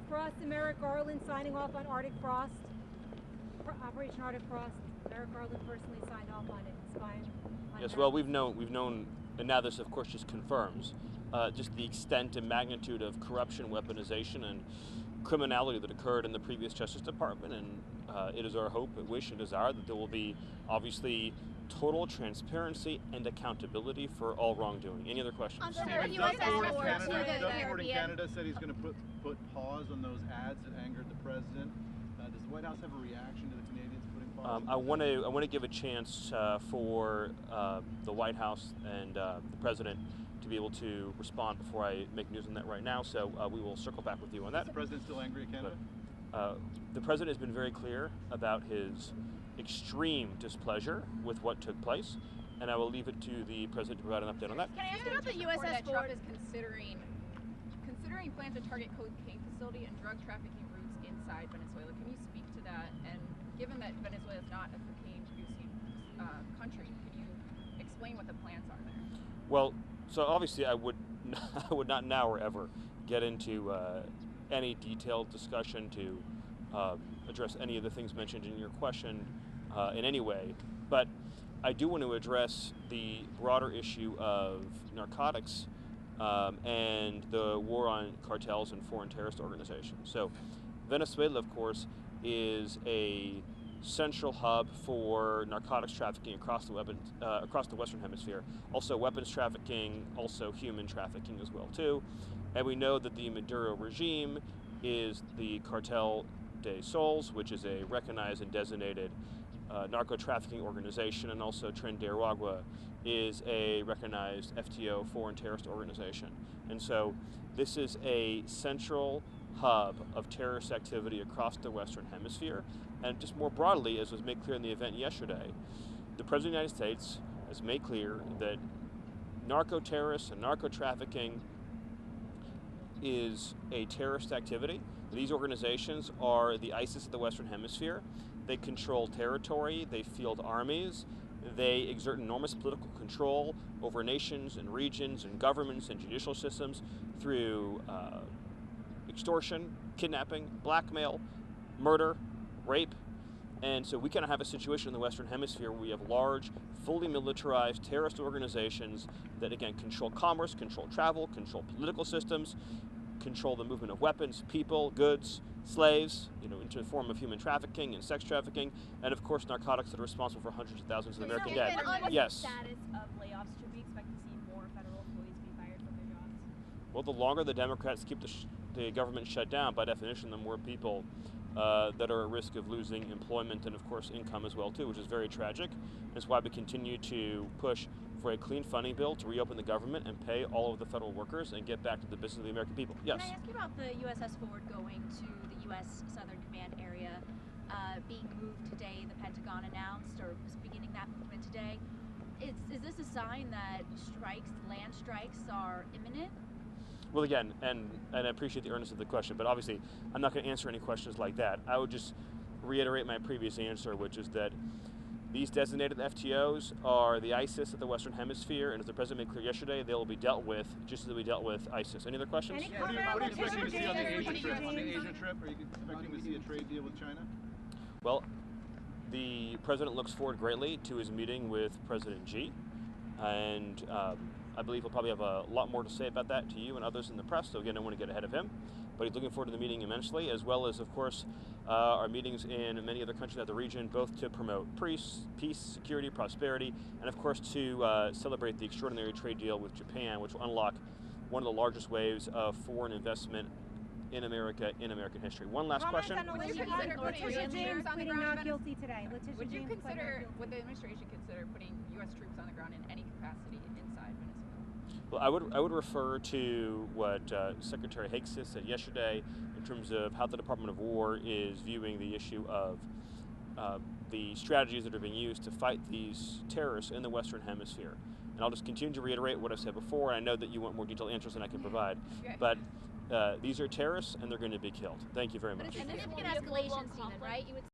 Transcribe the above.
Frost and Merrick Garland signing off on Arctic Frost, Operation Arctic Frost. Merrick Garland personally signed off on it. Yes, well, we've known, and now this, of course, just confirms just the extent and magnitude of corruption, weaponization, and criminality that occurred in the previous Justice Department, and it is our hope, wish, and desire that there will be, obviously, total transparency and accountability for all wrongdoing. Any other questions? Stephen, Doug Ford in Canada said he's going to put pause on those ads that angered the president. Does the White House have a reaction to the Canadians putting pause? I want to give a chance for the White House and the president to be able to respond before I make news on that right now. So we will circle back with you on that. Is the president still angry at Canada? But, the president has been very clear about his extreme displeasure with what took place, and I will leave it to the president to provide an update on that. Can I ask about the USS Ford is considering plans to target cocaine facility and drug trafficking routes inside Venezuela? Can you speak to that? And given that Venezuela is not a cocaine-producing country, can you explain what the plans are there? Well, so obviously I would not now or ever get into any detailed discussion to address any of the things mentioned in your question in any way, but I do want to address the broader issue of narcotics and the war on cartels and foreign terrorist organizations. So Venezuela, of course, is a central hub for narcotics trafficking across the Western Hemisphere. Also weapons trafficking, also human trafficking as well too. And we know that the Maduro regime is the Cartel de Sols, which is a recognized and designated narco-trafficking organization, and also Tren de Aragua is a recognized FTO, foreign terrorist organization. And so this is a central hub of terrorist activity across the Western Hemisphere. And just more broadly, as was made clear in the event yesterday, the President of the United States has made clear that narco-terrorists and narco-trafficking is a terrorist activity. These organizations are the ISIS of the Western Hemisphere. They control territory, they field armies, they exert enormous political control over nations and regions and governments and judicial systems through extortion, kidnapping, blackmail, murder, rape. And so we kind of have a situation in the Western Hemisphere where we have large, fully militarized terrorist organizations that, again, control commerce, control travel, control political systems, control the movement of weapons, people, goods, slaves, into the form of human trafficking and sex trafficking, and of course narcotics that are responsible for hundreds of thousands of American dead. Yes. Status of layoffs, should we expect to see more federal employees be fired from their jobs? Well, the longer the Democrats keep the government shut down, by definition, the more people that are at risk of losing employment and, of course, income as well too, which is very tragic. That's why we continue to push for a clean funding bill to reopen the government and pay all of the federal workers and get back to the business of the American people. Yes? Can I ask you about the USS Ford going to the U.S. Southern Command area, being moved today? The Pentagon announced, or was beginning that movement today. Is this a sign that land strikes are imminent? Well, again, and I appreciate the earnestness of the question, but obviously I'm not going to answer any questions like that. I would just reiterate my previous answer, which is that these designated FTOs are the ISIS of the Western Hemisphere, and as the President made clear yesterday, they will be dealt with just as we dealt with ISIS. Any other questions? What are you expecting to see on the Asia trip? On the Asia trip, are you expecting to see a trade deal with China? Well, the President looks forward greatly to his meeting with President Xi, and I believe he'll probably have a lot more to say about that to you and others in the press, so again, I don't want to get ahead of him. But he's looking forward to the meeting immensely, as well as, of course, our meetings in many other countries of the region, both to promote peace, security, prosperity, and of course to celebrate the extraordinary trade deal with Japan, which will unlock one of the largest waves of foreign investment in America, in American history. One last question. Would you consider pleading not guilty today? Would the administration consider putting U.S. troops on the ground in any capacity inside Venezuela? Well, I would refer to what Secretary Higgs said yesterday in terms of how the Department of War is viewing the issue of the strategies that are being used to fight these terrorists in the Western Hemisphere. And I'll just continue to reiterate what I've said before, and I know that you want more detailed answers than I can provide. But these are terrorists, and they're going to be killed. Thank you very much. But it's significant escalation, Stephen, right?